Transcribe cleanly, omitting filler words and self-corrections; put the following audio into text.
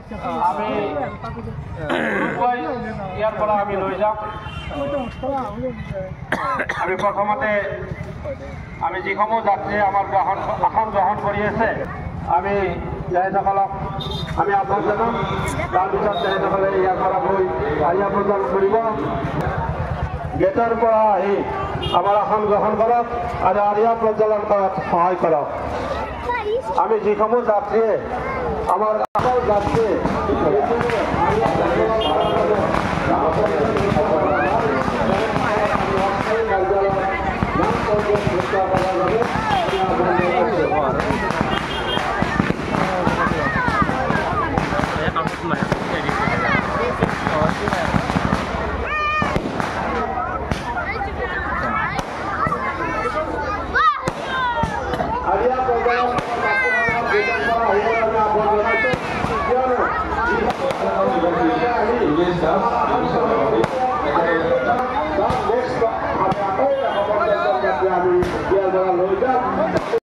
আমি ইয়াৰ পৰা আমি লৈ যাম। আমি প্ৰথমতে আমি যিসমূহ যাত্ৰীয়ে আমাৰ আসন গ্ৰহণ কৰি আছে আমি তেখেতসকলক আমি আহ্বান জনাম। তাৰপিছত তেখেতসকলে ইয়াৰ পৰা গৈ আৰিয়া প্ৰদান কৰিব। গেটৰ পৰা আহি আমাৰ আসন গ্ৰহণ কৰক আৰু আৰিয়া প্ৰজ্বলন কৰাত সহায় কৰক। আমি যিসমূহ যাত্ৰীয়ে আমাৰ যাত্ৰী